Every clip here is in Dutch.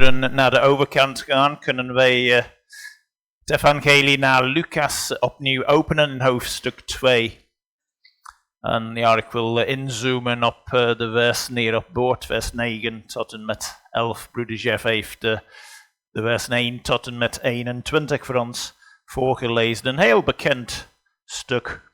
kinderen naar de overkant gaan, kunnen wij het evangelie naar Lukas opnieuw openen in hoofdstuk 2. En ja, ik wil inzoomen op de vers neer op boord, vers 9 tot en met 11. Broeder Jeff heeft de vers 1 tot en met 21 voor ons voorgelezen. Een heel bekend stuk.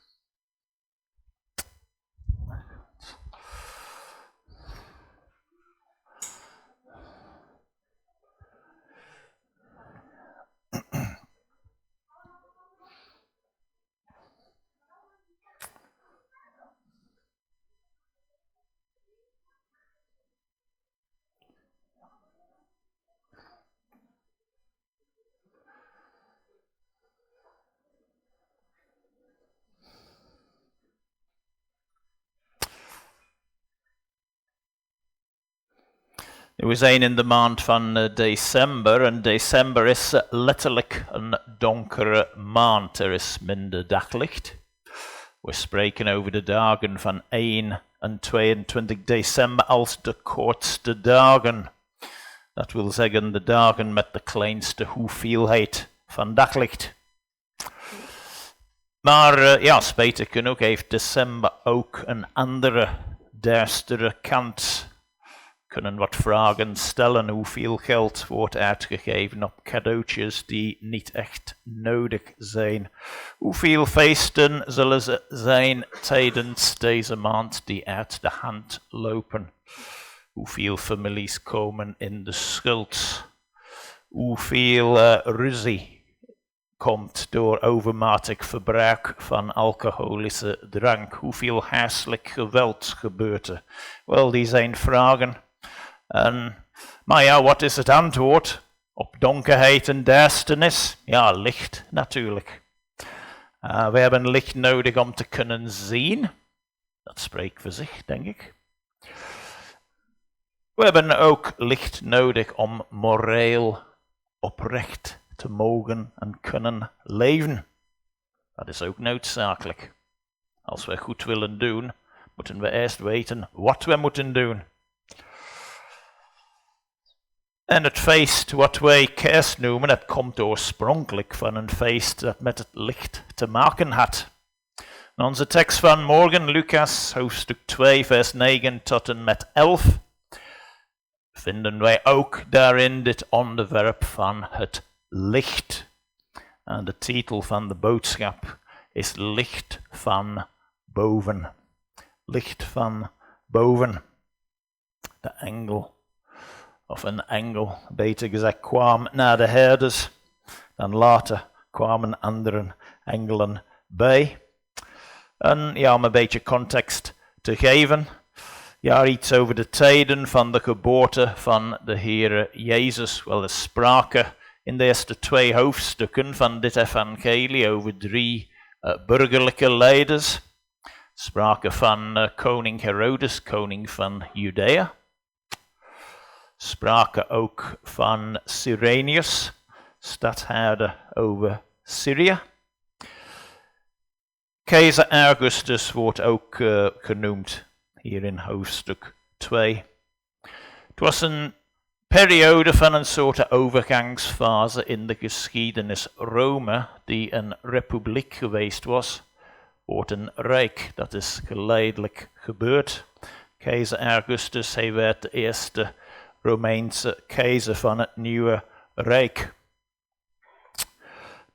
We zijn in de maand van december en december is letterlijk een donkere maand. Er is minder daglicht. We spreken over de dagen van 1 en 22 december als de kortste dagen. Dat wil zeggen de dagen met de kleinste hoeveelheid van daglicht. Maar ja, spijtig genoeg heeft december ook een andere, duistere kant. We kunnen wat vragen stellen. Hoeveel geld wordt uitgegeven op cadeautjes die niet echt nodig zijn? Hoeveel feesten zullen er zijn tijdens deze maand die uit de hand lopen? Hoeveel families komen in de schuld? Hoeveel ruzie komt door overmatig verbruik van alcoholische drank? Hoeveel huiselijk geweld gebeurt er? Wel, die zijn vragen. Maar ja, wat is het antwoord op donkerheid en duisternis? Ja, licht natuurlijk. We hebben licht nodig om te kunnen zien. Dat spreekt voor zich, denk ik. We hebben ook licht nodig om moreel oprecht te mogen en kunnen leven. Dat is ook noodzakelijk. Als we goed willen doen, moeten we eerst weten wat we moeten doen. En het feest wat wij Kerst noemen, dat komt oorspronkelijk van een feest dat met het licht te maken had. In onze tekst van morgen, Lukas, hoofdstuk 2, vers 9 tot en met 11, vinden wij ook daarin dit onderwerp van het licht. En de titel van de boodschap is Licht van Boven. Licht van Boven. De engel. Of een engel, beter gezegd, kwam naar de herders. Dan later kwamen andere engelen bij. En ja, om een beetje context te geven. Ja, iets over de tijden van de geboorte van de Heere Jezus. Wel, er sprake in de eerste 2 hoofdstukken van dit evangelie over 3 burgerlijke leiders. Sprake van koning Herodes, koning van Judea. Sprake ook van Cyrenius, stadhouder over Syrië. Keizer Augustus wordt ook genoemd hier in hoofdstuk 2. Het was een periode van een soort overgangsfase in de geschiedenis. Rome, die een republiek geweest was, wordt een rijk. Dat is geleidelijk gebeurd. Keizer Augustus, hij werd de eerste Romeinse keizer van het nieuwe rijk.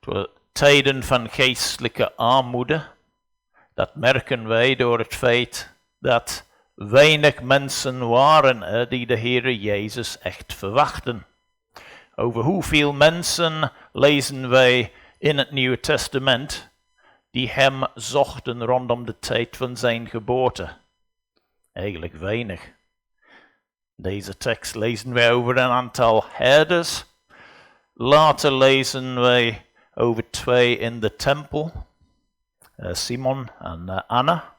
Het waren tijden van geestelijke armoede. Dat merken wij door het feit dat weinig mensen waren die de Heere Jezus echt verwachten. Over hoeveel mensen lezen wij in het Nieuwe Testament die hem zochten rondom de tijd van zijn geboorte? Eigenlijk weinig. Deze tekst lezen wij over een aantal herders. Later lezen wij over 2 in de tempel. Simon en Anna.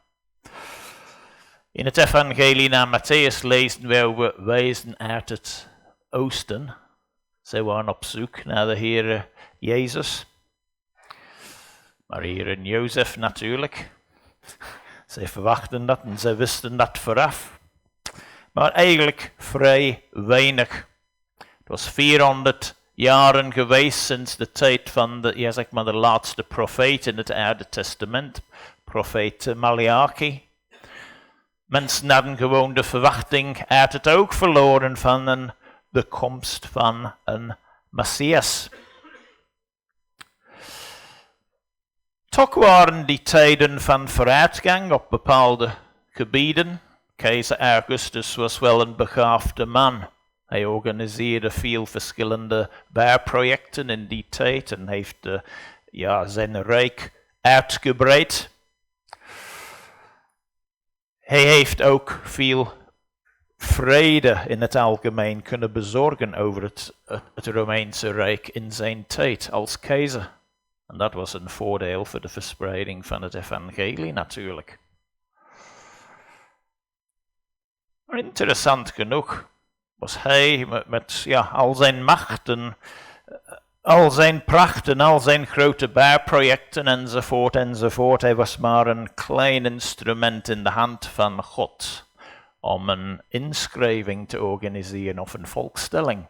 In het evangelie naar Matthäus lezen wij over wijzen uit het oosten. Zij waren op zoek naar de Heere Jezus. Maria en Jozef natuurlijk. Zij verwachten dat en zij wisten dat vooraf. Maar eigenlijk vrij weinig. was 400 jaren geweest sinds de tijd van de laatste profeet in het Oude Testament, profeet Malachi. Mensen hadden gewoon de verwachting uit het oog verloren van de komst van een Messias. Toch waren die tijden van vooruitgang op bepaalde gebieden. Keizer Augustus was wel een begaafde man. Hij organiseerde veel verschillende bouwprojecten in die tijd en heeft zijn rijk uitgebreid. Hij heeft ook veel vrede in het algemeen kunnen bezorgen over het Romeinse Rijk in zijn tijd als keizer. En dat was een voordeel voor de verspreiding van het evangelie natuurlijk. Maar interessant genoeg was hij met al zijn machten, al zijn prachten, al zijn grote bouwprojecten enzovoort. Hij was maar een klein instrument in de hand van God om een inschrijving te organiseren of een volkstelling.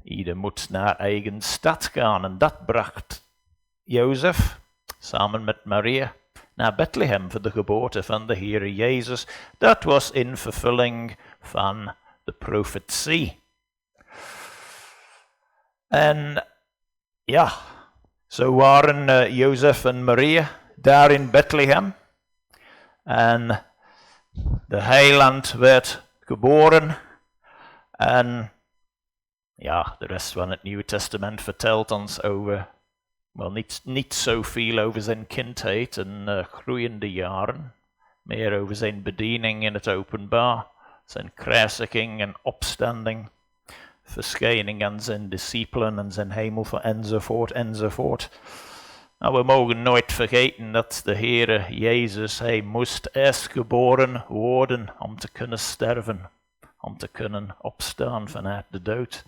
Ieder moet naar eigen stad gaan en dat bracht Jozef samen met Maria naar Bethlehem voor de geboorte van de Heere Jezus. Dat was in vervulling van de profetie. En zo waren Jozef en Maria daar in Bethlehem. En de heiland werd geboren. En de rest van het Nieuwe Testament vertelt ons over, niet zoveel over zijn kindheid en groeiende jaren. Meer over zijn bediening in het openbaar, zijn kruisiging en opstanding, verschijning aan zijn discipelen en zijn hemel enzovoort. Nou, we mogen nooit vergeten dat de Heere Jezus, hij moest eerst geboren worden om te kunnen sterven, om te kunnen opstaan vanuit de dood.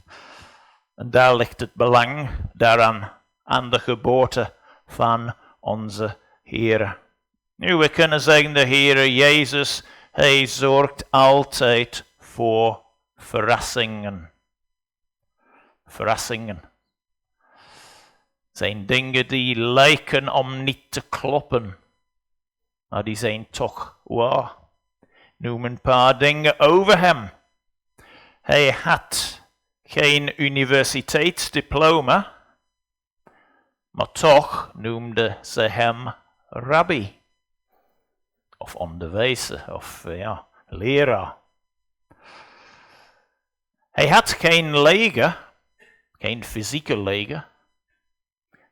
En daar ligt het belang daaraan, aan de geboorte van onze Heere. Nu, we kunnen zeggen, de Heere Jezus, hij zorgt altijd voor verrassingen. Verrassingen. Zijn dingen die lijken om niet te kloppen, maar die zijn toch waar. Noem een paar dingen over hem. Hij had geen universiteitsdiploma, maar toch noemden ze hem rabbi. Of onderwijzer, of leraar. Hij had geen leger, geen fysieke leger,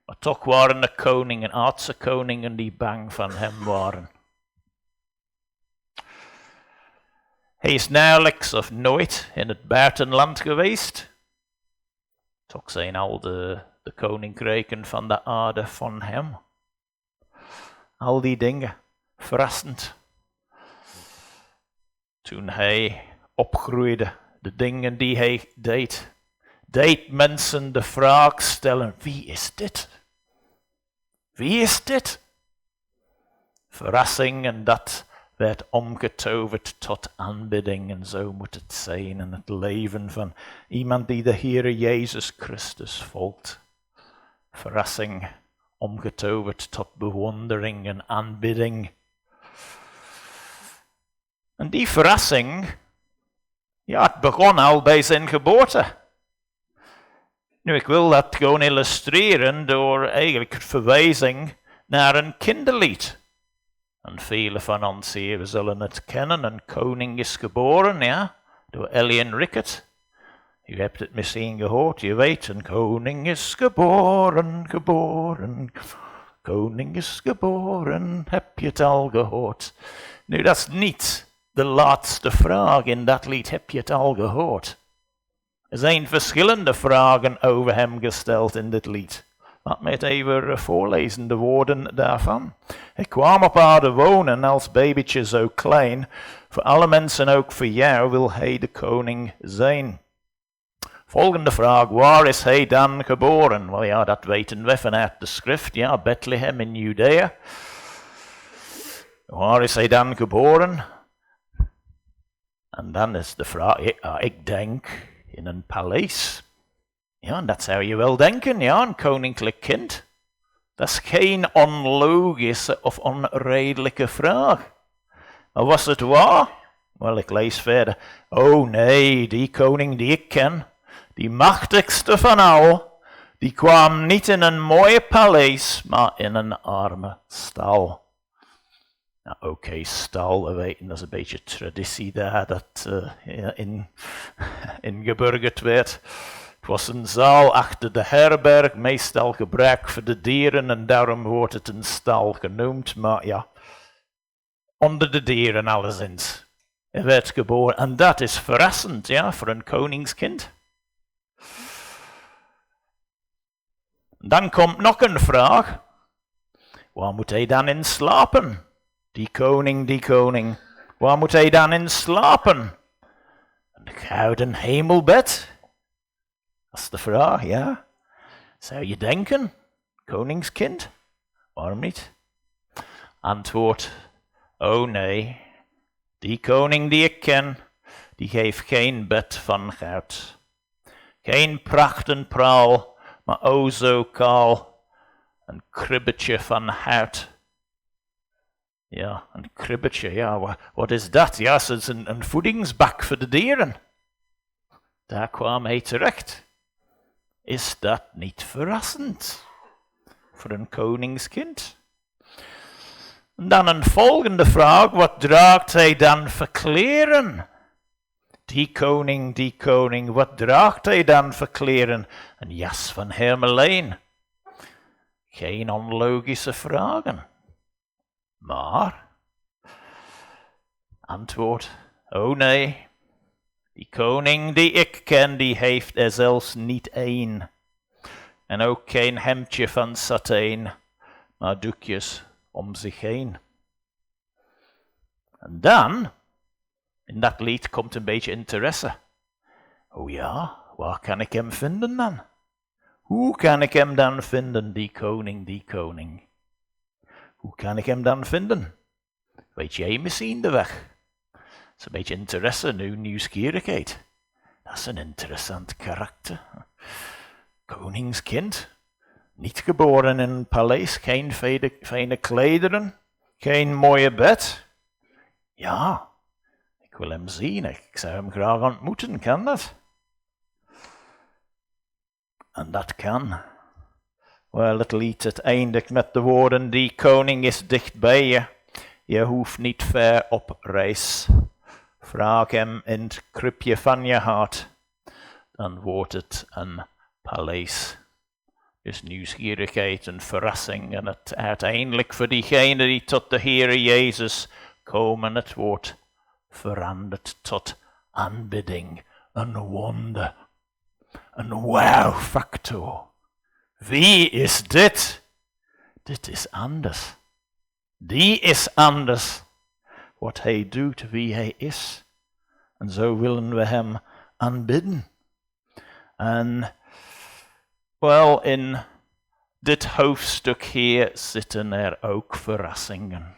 maar toch waren er koningen, aardse koningen die bang van hem waren. Hij is nauwelijks of nooit in het buitenland geweest. Toch zijn al de koninkrijken van de aarde van hem. Al die dingen, verrassend. Toen hij opgroeide, de dingen die hij deed mensen de vraag stellen, wie is dit? Wie is dit? Verrassing, en dat werd omgetoverd tot aanbidding, en zo moet het zijn in het leven van iemand die de Heere Jezus Christus volgt. Verrassing, omgetoverd tot bewondering en aanbidding. En die verrassing, het begon al bij zijn geboorte. Nu, ik wil dat gewoon illustreren door eigenlijk verwijzing naar een kinderlied. En velen van ons hier zullen het kennen. Een koning is geboren, door Ellie Rickert. U hebt het misschien gehoord, je weet, een koning is geboren. Koning is geboren, heb je het al gehoord? Nu, dat is niet de laatste vraag in dat lied, heb je het al gehoord? Er zijn verschillende vragen over hem gesteld in dit lied. Laat me het even voorlezen, de woorden daarvan. Hij kwam op aarde wonen als babytje zo klein. Voor alle mensen, ook voor jou, wil hij de koning zijn. Volgende vraag, waar is hij dan geboren? Wel dat weten we vanuit de schrift, Bethlehem in Judea. Waar is hij dan geboren? En dan is de vraag, ik denk in een paleis. Ja, en dat zou je wel denken, ja, een koninklijk kind. Dat is geen onlogische of onredelijke vraag. Maar was het waar? Wel, ik lees verder. Oh nee, die koning die ik ken, die machtigste van al, die kwam niet in een mooie paleis, maar in een arme stal. Nou, oké, stal, we weten, dat is een beetje traditie daar, dat ingeburgerd werd. Het was een zaal achter de herberg, meestal gebruikt voor de dieren en daarom wordt het een stal genoemd, maar ja, onder de dieren alleszins. Hij werd geboren en dat is verrassend, ja, voor een koningskind. Dan komt nog een vraag. Waar moet hij dan in slapen? Die koning. Waar moet hij dan in slapen? Een gouden hemelbed? Dat is de vraag, ja. Zou je denken, koningskind? Waarom niet? Antwoord, oh nee. Die koning die ik ken, die geeft geen bed van goud. Geen pracht en praal, maar o zo kaal. Een kribbetje van hout. Ja, een kribbetje, ja, wat is dat? Ja, het is een voedingsbak voor de dieren. Daar kwam hij terecht. Is dat niet verrassend voor een koningskind? En dan een volgende vraag, wat draagt hij dan voor kleren? Die koning, wat draagt hij dan voor kleren? Een jas van hermelijn. Geen onlogische vragen. Maar, antwoord, oh nee, die koning die ik ken, die heeft er zelfs niet één. En ook geen hemdje van satijn, maar doekjes om zich heen. En dan, in dat lied komt een beetje interesse. Oh ja, waar kan ik hem vinden dan? Hoe kan ik hem dan vinden, die koning? Hoe kan ik hem dan vinden? Weet jij misschien de weg? Dat is een beetje interesse nu, nieuwsgierigheid. Dat is een interessant karakter. Koningskind, niet geboren in een paleis, geen fijne klederen, geen mooie bed. Ja, ik wil hem zien, ik zou hem graag ontmoeten, kan dat? En dat kan. Wel, het lied, het eindigt met de woorden, die koning is dicht bij je. Je hoeft niet ver op reis. Vraag hem in het kribje van je hart. Dan wordt het een paleis. Dus nieuwsgierigheid en verrassing. En het uiteindelijk voor diegenen die tot de Heere Jezus komen, het wordt veranderd tot aanbidding. Een wonder. Een wow-factor. Wie is dit? Dit is anders. Die is anders. Wat hij doet, wie hij is. En zo willen we hem aanbidden. En wel, in dit hoofdstuk hier zitten er ook verrassingen.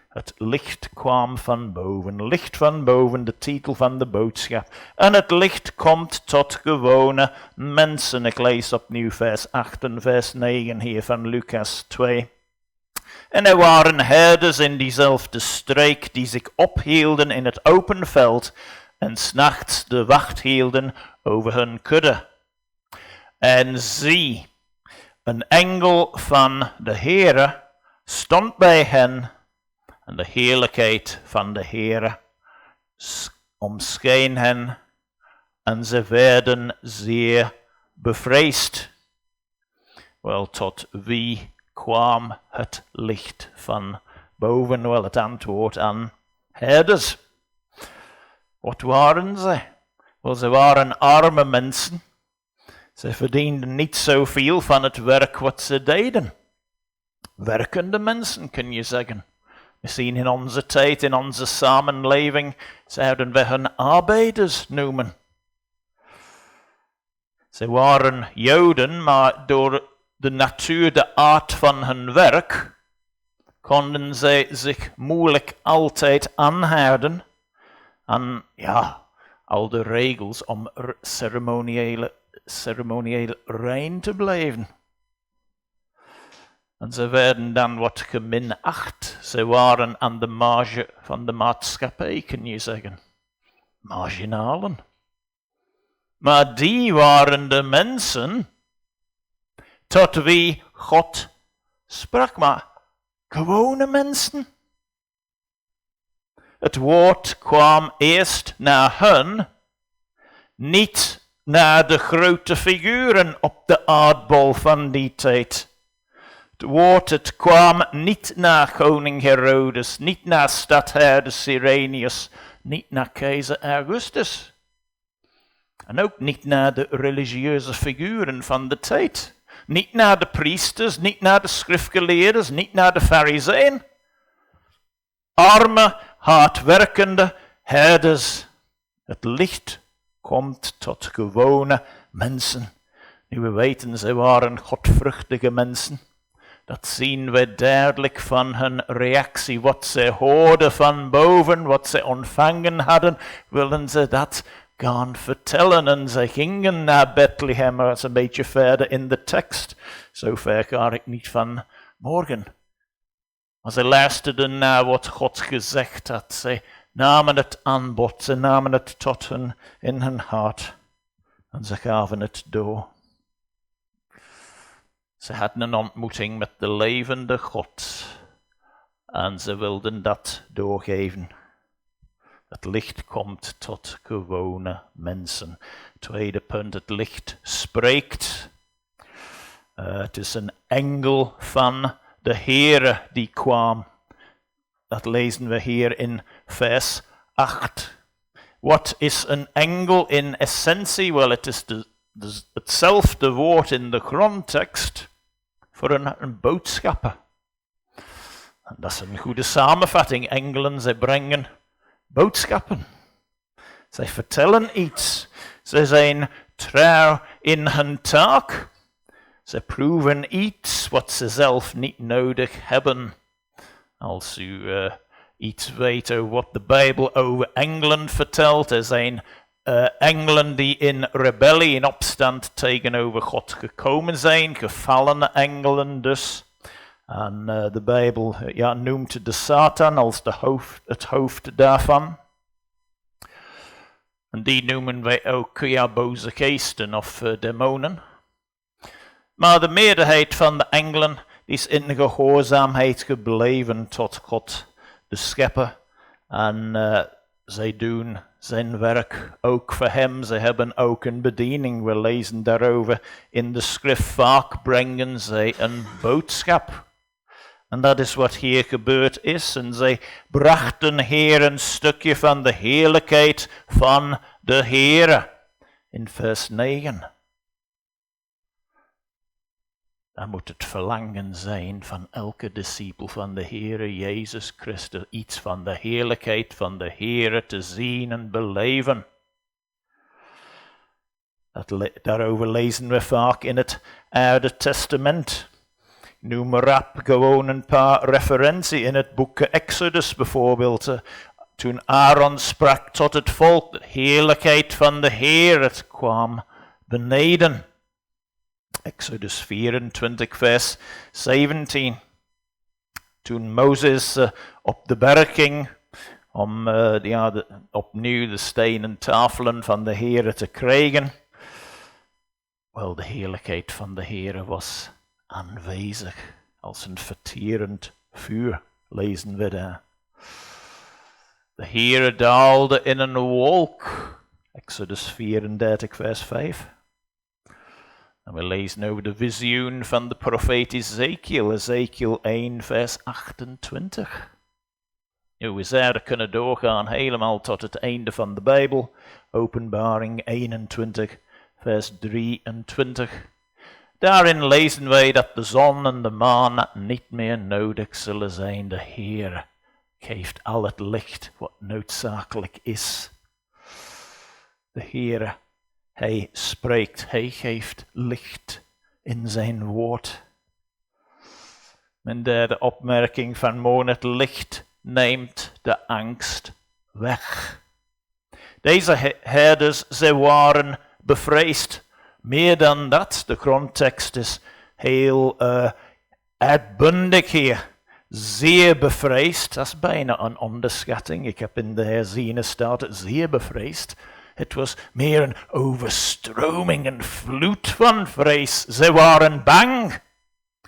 Het licht kwam van boven. Licht van boven, de titel van de boodschap. En het licht komt tot gewone mensen. Ik lees opnieuw vers 8 en vers 9 hier van Lukas 2. En er waren herders in diezelfde streek die zich ophielden in het open veld en 's nachts de wacht hielden over hun kudde. En zie, een engel van de Heere stond bij hen en de heerlijkheid van de Heere omscheen hen en ze werden zeer bevreesd. Wel, tot wie kwam het licht van boven? Wel, het antwoord aan herders. Wat waren ze? Wel, ze waren arme mensen. Ze verdienden niet zoveel van het werk wat ze deden. Werkende mensen, kun je zeggen. Misschien in onze tijd, in onze samenleving, zouden we hen arbeiders noemen. Ze waren Joden, maar door de natuur, de aard van hun werk, konden zij zich moeilijk altijd aanhouden. En ja, al de regels om ceremonieel rein te blijven. En ze werden dan wat geminacht. Ze waren aan de marge van de maatschappij, kun je zeggen. Marginalen. Maar die waren de mensen tot wie God sprak, maar gewone mensen. Het woord kwam eerst naar hen, niet naar de grote figuren op de aardbol van die tijd. Het kwam niet naar koning Herodes, niet naar stadherder Cyrenius, niet naar keizer Augustus. En ook niet naar de religieuze figuren van de tijd. Niet naar de priesters, niet naar de schriftgeleerders, niet naar de farizeeën. Arme, hardwerkende herders. Het licht komt tot gewone mensen. Nu we weten, ze waren godvruchtige mensen. Dat zien we duidelijk van hun reactie. Wat ze hoorden van boven, wat ze ontvangen hadden, willen ze dat gaan vertellen. En ze gingen naar Bethlehem, maar dat is een beetje verder in de tekst. Zover ga ik niet van morgen. Maar ze luisterden naar wat God gezegd had. Ze namen het aanbod, ze namen het tot hen in hun hart. En ze gaven het door. Ze hadden een ontmoeting met de levende God. En ze wilden dat doorgeven. Het licht komt tot gewone mensen. Tweede punt, het licht spreekt. Het is een engel van de Heere die kwam. Dat lezen we hier in vers 8. Wat is een engel in essentie? Wel, het is hetzelfde woord in de grondtekst voor een boodschapper. En dat is een goede samenvatting. Engelen, zij brengen boodschappen. Zij vertellen iets. Ze zijn trouw in hun taak. Ze proeven iets wat ze zelf niet nodig hebben. Als u iets weet over wat de Bijbel over engelen vertelt, er zijn engelen die in rebellie, in opstand tegenover God gekomen zijn, gevallene engelen dus. En de Bijbel noemt de Satan als het hoofd daarvan. En die noemen wij ook boze geesten of demonen. Maar de meerderheid van de engelen is in gehoorzaamheid gebleven tot God, de schepper. En zij doen zijn werk ook voor hem. Ze hebben ook een bediening. We lezen daarover in de schrift. Vaak brengen zij een boodschap. En dat is wat hier gebeurd is. En zij brachten Heer een stukje van de heerlijkheid van de Heere. In vers 9. Dan moet het verlangen zijn van elke discipel van de Heere Jezus Christus. Iets van de heerlijkheid van de Heere te zien en beleven. Daarover lezen we vaak in het Oude Testament. Noem maar op gewoon een paar referenties in het boek Exodus bijvoorbeeld. Toen Aaron sprak tot het volk, de heerlijkheid van de Heer, het kwam beneden. Exodus 24 vers 17. Toen Mozes op de berg ging om opnieuw de stenen tafelen van de Heer te krijgen. Wel, de heerlijkheid van de Heer was aanwezig als een verterend vuur, lezen we daar. De Heere daalde in een wolk, Exodus 34 vers 5. En we lezen over de visioen van de profeet Ezekiel, Ezekiel 1 vers 28. Nu, we zouden kunnen doorgaan helemaal tot het einde van de Bijbel, Openbaring 21 vers 23. Daarin lezen wij dat de zon en de maan niet meer nodig zullen zijn. De Heer geeft al het licht wat noodzakelijk is. De Heer, Hij spreekt, Hij geeft licht in zijn woord. Mijn derde opmerking van morgen, het licht neemt de angst weg. Deze herders, ze waren bevreesd. Meer dan dat, de grondtekst is heel uitbundig hier. Zeer bevreesd, dat is bijna een onderschatting. Ik heb in de herziene staat zeer bevreesd. Het was meer een overstroming, een vloed van vrees. Ze waren bang,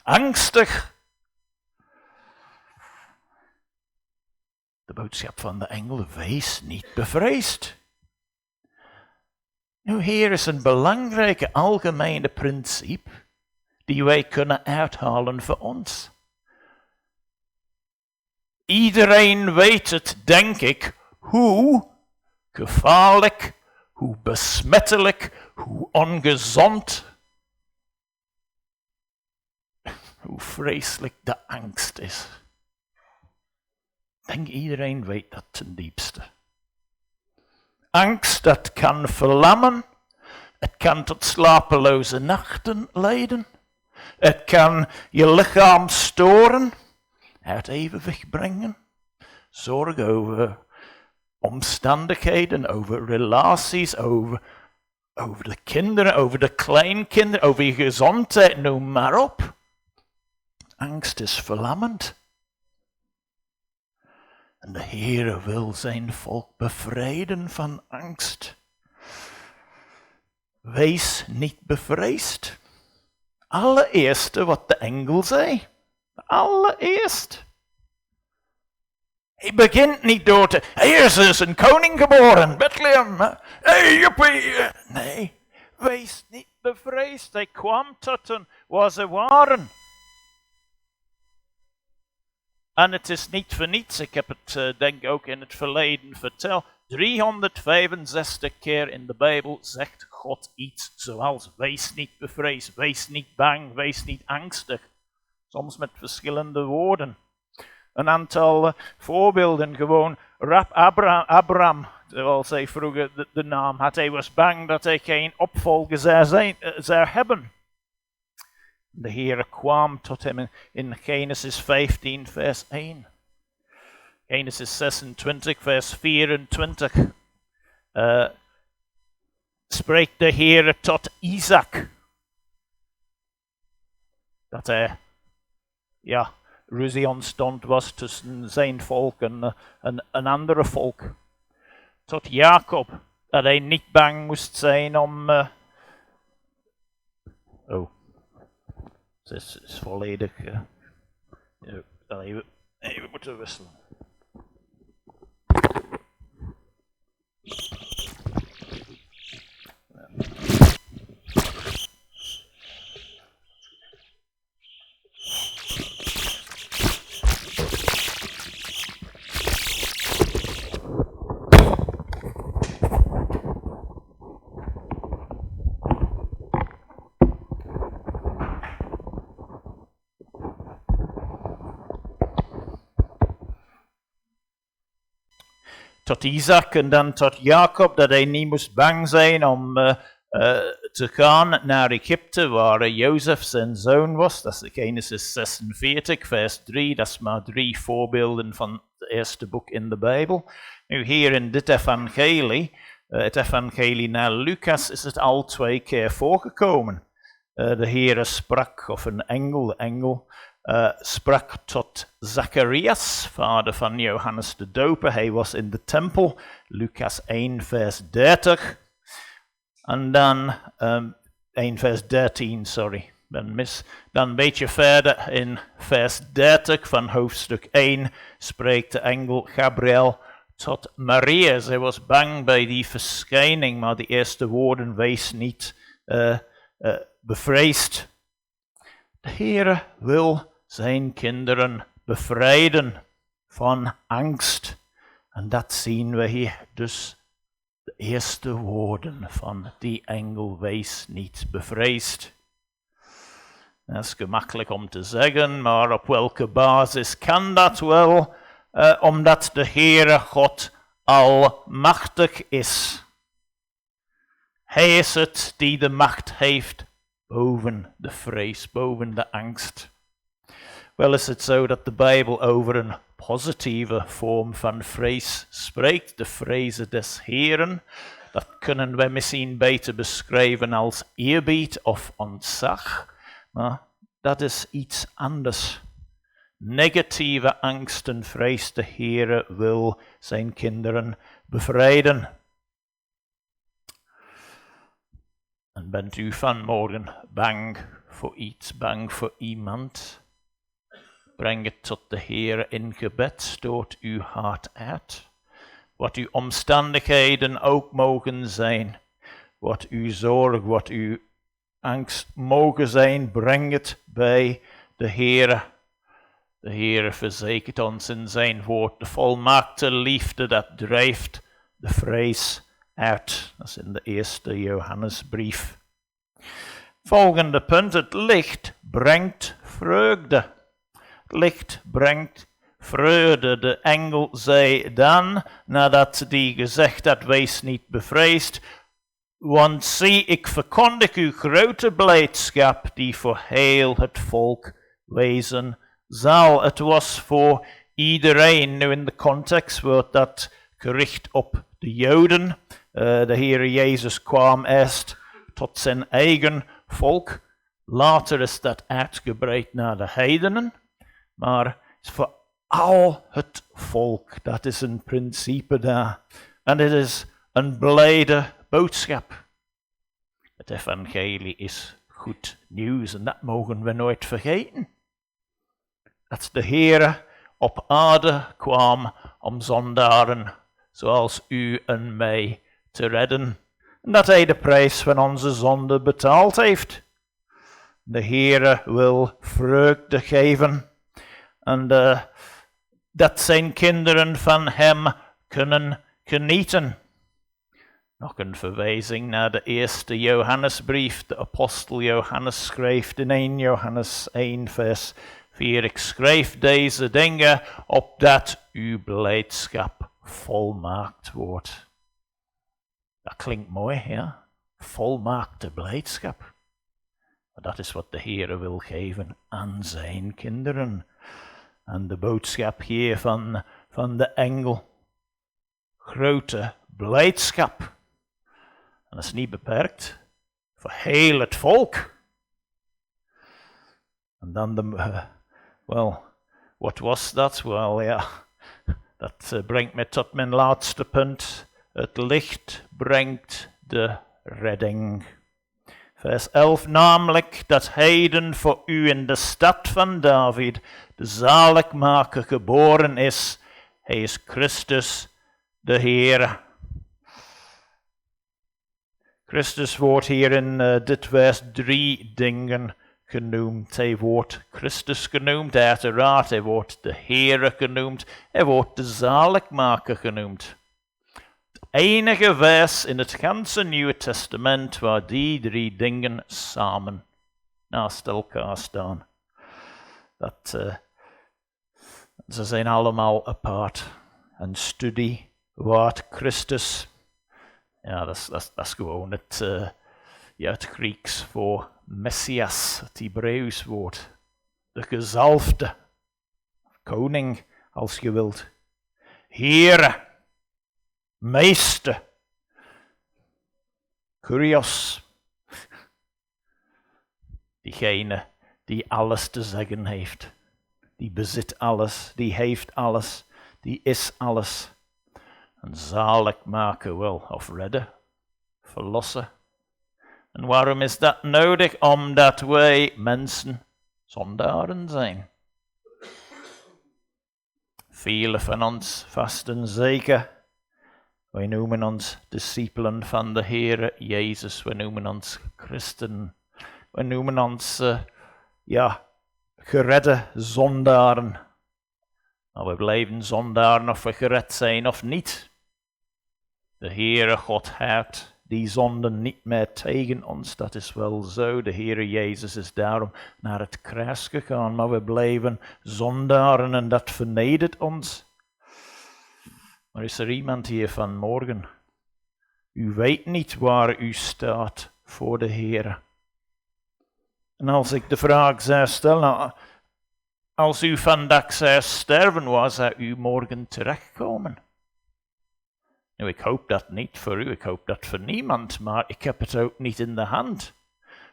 angstig. De boodschap van de engel, wees niet bevreesd. Nu, hier is een belangrijke algemene principe die wij kunnen uithalen voor ons. Iedereen weet het, denk ik, hoe gevaarlijk, hoe besmettelijk, hoe ongezond, hoe vreselijk de angst is. Ik denk iedereen weet dat ten diepste. Angst, dat kan verlammen, het kan tot slapeloze nachten leiden, het kan je lichaam storen, uit evenwicht brengen, zorgen over omstandigheden, over relaties, over de kinderen, over de kleinkinderen, over je gezondheid, noem maar op. Angst is verlammend. En de Heere wil zijn volk bevrijden van angst. Wees niet bevreesd. Allereerste wat de engel zei. Allereerst. Hij begint niet door te... Hier is een koning geboren, Bethlehem. Hey, joepie. Nee, wees niet bevreesd. Hij kwam tot hen waar ze waren. En het is niet voor niets, ik heb het denk ik ook in het verleden verteld. 365 keer in de Bijbel zegt God iets zoals wees niet bevreesd, wees niet bang, wees niet angstig. Soms met verschillende woorden. Een aantal voorbeelden gewoon. Abraham, zoals hij vroeger de naam had, hij was bang dat hij geen opvolger zou hebben. De Heere kwam tot hem in Genesis 15, vers 1. Genesis 26, vers 24. Spreekt de Heere tot Isaac. Dat er, ruzie ontstond was tussen zijn volk en een andere volk. Tot Jacob, dat hij niet bang moest zijn om... Het is volledig... Even moeten wisselen. Tot Isaac en dan tot Jacob, dat hij niet moest bang zijn om te gaan naar Egypte, waar Jozef zijn zoon was. Dat is Genesis 46, vers 3. Dat is maar 3 voorbeelden van het eerste boek in de Bijbel. Nu hier in dit evangelie, het evangelie naar Lukas, is het al 2 keer voorgekomen. De Heere sprak, of een engel, sprak tot Zacharias, vader van Johannes de Doper. Hij was in de tempel, Lukas 1 vers 30. En dan 1 vers 13, sorry, ben mis. Dan een beetje verder in vers 30 van hoofdstuk 1 spreekt de engel Gabriel tot Maria. Zij was bang bij die verschijning, maar die eerste woorden, wees niet bevreesd. De Heere wil zijn kinderen bevrijden van angst. En dat zien we hier. Dus de eerste woorden van die engel, wees niet bevreesd. Dat is gemakkelijk om te zeggen, maar op welke basis kan dat wel? Omdat de Heere God almachtig is. Hij is het die de macht heeft boven de vrees, boven de angst. Wel is het zo dat de Bijbel over een positieve vorm van vrees spreekt, de vrezen des Heeren. Dat kunnen we misschien beter beschrijven als eerbied of ontzag, maar dat is iets anders. Negatieve angst en vrees, de Heere wil zijn kinderen bevrijden. En bent u vanmorgen bang voor iets, bang voor iemand? Breng het tot de Heere in gebed, stoot uw hart uit. Wat uw omstandigheden ook mogen zijn, wat uw zorg, wat uw angst mogen zijn, breng het bij de Heere. De Heere verzekert ons in zijn woord, de volmaakte liefde dat drijft de vrees uit. Dat is in de eerste Johannesbrief. Volgende punt, het licht brengt vreugde. Het licht brengt vreugde. De engel zei dan, nadat die gezegd had, wees niet bevreesd, want zie, ik verkondig u grote blijdschap die voor heel het volk wezen zal. Het was voor iedereen. Nu in de context wordt dat gericht op de Joden. De Heere Jezus kwam eerst tot zijn eigen volk. Later is dat uitgebreid naar de heidenen. Maar het is voor al het volk. Dat is een principe daar. En het is een blijde boodschap. Het evangelie is goed nieuws en dat mogen we nooit vergeten. Dat de Heere op aarde kwam om zondaren zoals u en mij te redden. En dat hij de prijs van onze zonde betaald heeft. De Heere wil vreugde geven. En dat zijn kinderen van hem kunnen genieten. Nog een verwijzing naar de eerste Johannesbrief. De apostel Johannes schreef in 1 Johannes 1 vers 4. Ik schrijf deze dingen opdat uw blijdschap volmaakt wordt. Dat klinkt mooi, ja? Volmaakte blijdschap. Maar dat is wat de Heere wil geven aan zijn kinderen. En de boodschap hier van de engel. Grote blijdschap. En dat is niet beperkt voor heel het volk. En dan wat was dat? Wel ja, dat brengt me tot mijn laatste punt. Het licht brengt de redding. Vers 11, namelijk dat heden voor u in de stad van David de zaligmaker geboren is. Hij is Christus de Heer. Christus wordt hier in dit vers 3 dingen genoemd. Hij wordt Christus genoemd, uiteraard. Hij wordt de Heere genoemd. Hij wordt de zaligmaker genoemd. Het enige vers in het ganse Nieuwe Testament waar die 3 dingen samen naast elkaar staan. Ze zijn allemaal apart. Een studie waard. Christus. Ja, dat is gewoon het Grieks voor Messias, het Hebreeuws woord. De gezalfde, koning als je wilt. Heere, meester, Kurios. Diegene die alles te zeggen heeft. Die bezit alles, die heeft alles, die is alles. En zalig maken wel, of redden, verlossen. En waarom is dat nodig? Omdat wij mensen zondaren zijn. Velen van ons, vast en zeker, wij noemen ons discipelen van de Heere Jezus. We noemen ons christen. We noemen ons, geredde zondaren. Maar we blijven zondaren of we gered zijn of niet. De Heere God houdt die zonden niet meer tegen ons. Dat is wel zo. De Heere Jezus is daarom naar het kruis gegaan. Maar we blijven zondaren en dat vernedert ons. Maar is er iemand hier vanmorgen? U weet niet waar u staat voor de Heere. En als ik de vraag zou stellen, als u vandaag zou sterven, waar zou u morgen terechtkomen? Nu, ik hoop dat niet voor u, ik hoop dat voor niemand, maar ik heb het ook niet in de hand.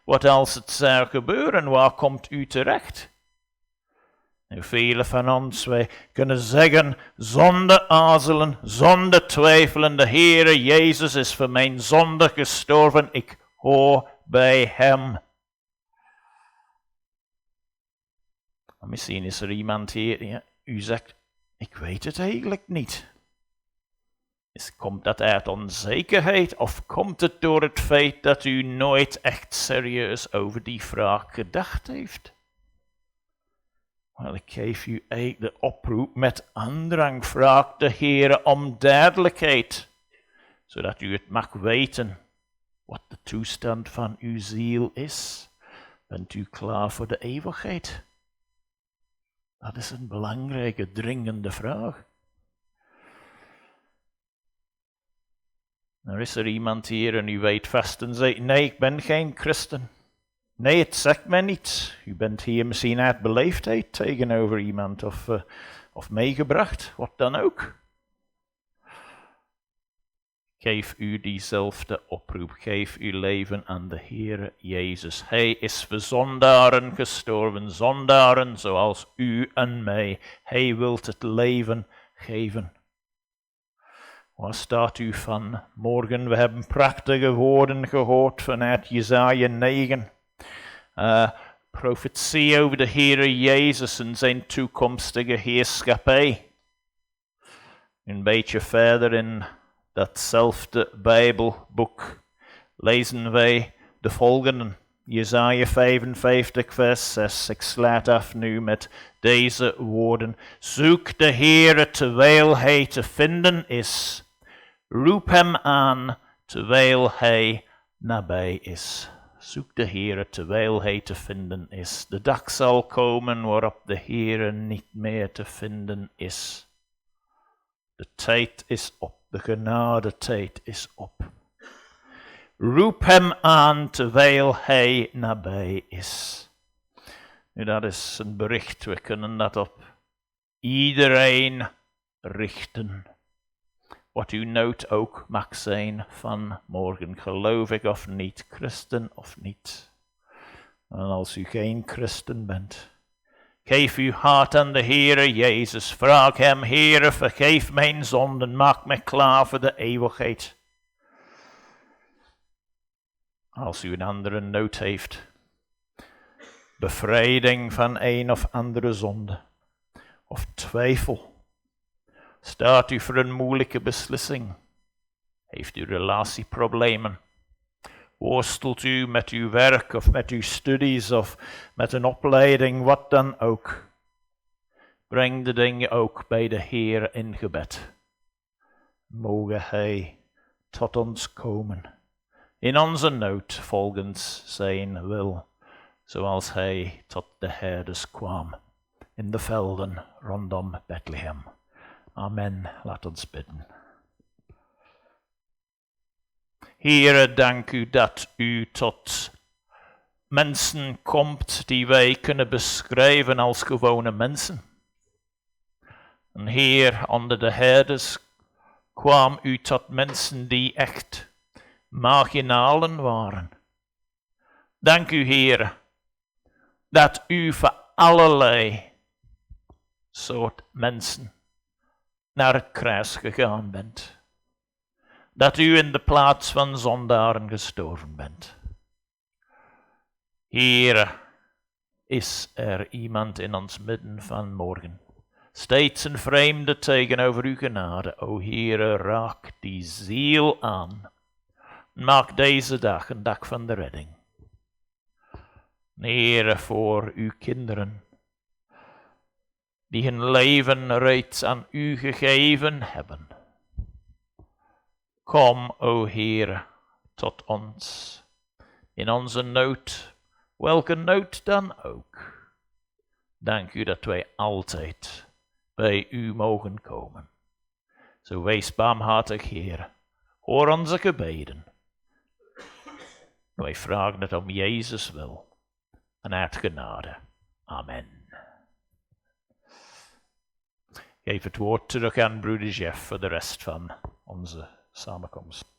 Wat als het zou gebeuren, waar komt u terecht? Nu, velen van ons, wij kunnen zeggen, zonder aarzelen, zonder twijfelen, de Heere Jezus is voor mijn zonde gestorven, ik hoor bij hem. Maar misschien is er iemand hier, ja, u zegt, ik weet het eigenlijk niet. Komt dat uit onzekerheid of komt het door het feit dat u nooit echt serieus over die vraag gedacht heeft? Wel, ik geef u eigenlijk de oproep met aandrang. Vraag de Heere om duidelijkheid, zodat u het mag weten wat de toestand van uw ziel is. Bent u klaar voor de eeuwigheid? Dat is een belangrijke, dringende vraag. Er is er iemand hier en u weet vast en zegt, nee, ik ben geen christen. Nee, het zegt mij niets. U bent hier misschien uit beleefdheid tegenover iemand of meegebracht, wat dan ook. Geef u diezelfde oproep, geef uw leven aan de Heere Jezus. Hij is voor zondaren gestorven, zondaren zoals u en mij. Hij wil het leven geven. Waar staat u van morgen? We hebben prachtige woorden gehoord vanuit Jesaja 9. Profetie over de Heere Jezus en zijn toekomstige heerschappij. Een beetje verder in datzelfde Bijbelboek lezen wij de volgende. Jesaja 55 vers 6. Ik sluit af nu met deze woorden. Zoek de Heere terwijl hij te vinden is. Roep hem aan terwijl hij nabij is. Zoek de Heere terwijl hij te vinden is. De dag zal komen waarop de Heere niet meer te vinden is. De tijd is op, de genadetijd is op. Roep hem aan terwijl hij nabij is. Nu, dat is een bericht, we kunnen dat op iedereen richten. Wat uw nood ook mag zijn van morgen, gelovig of niet, christen of niet. En als u geen christen bent, geef uw hart aan de Heere Jezus. Vraag hem, Heere, vergeef mijn zonden, maak mij klaar voor de eeuwigheid. Als u een andere nood heeft, bevrijding van een of andere zonde, of twijfel, staat u voor een moeilijke beslissing, heeft u relatieproblemen, worstelt u met uw werk of met uw studies of met een opleiding, wat dan ook. Breng de dingen ook bij de Heer in gebed. Mogen Hij tot ons komen, in onze nood volgens zijn wil, zoals Hij tot de herders kwam, in de velden rondom Bethlehem. Amen. Laat ons bidden. Heere, dank u dat u tot mensen komt die wij kunnen beschrijven als gewone mensen. En Heer, onder de herders kwam u tot mensen die echt marginalen waren. Dank u, Heere, dat u voor allerlei soort mensen naar het kruis gegaan bent. Dat u in de plaats van zondaren gestorven bent. Heere, is er iemand in ons midden van morgen, steeds een vreemde tegenover uw genade. O Heere, raak die ziel aan. Maak deze dag een dag van de redding. Heere, voor uw kinderen, die hun leven reeds aan u gegeven hebben. Kom, o Heere, tot ons, in onze nood, welke nood dan ook. Dank u dat wij altijd bij u mogen komen. Zo wees barmhartig, Heere, hoor onze gebeden. Wij vragen het om Jezus wil en uit genade. Amen. geef het woord terug aan broeder Jeff voor de rest van onze samenkomst.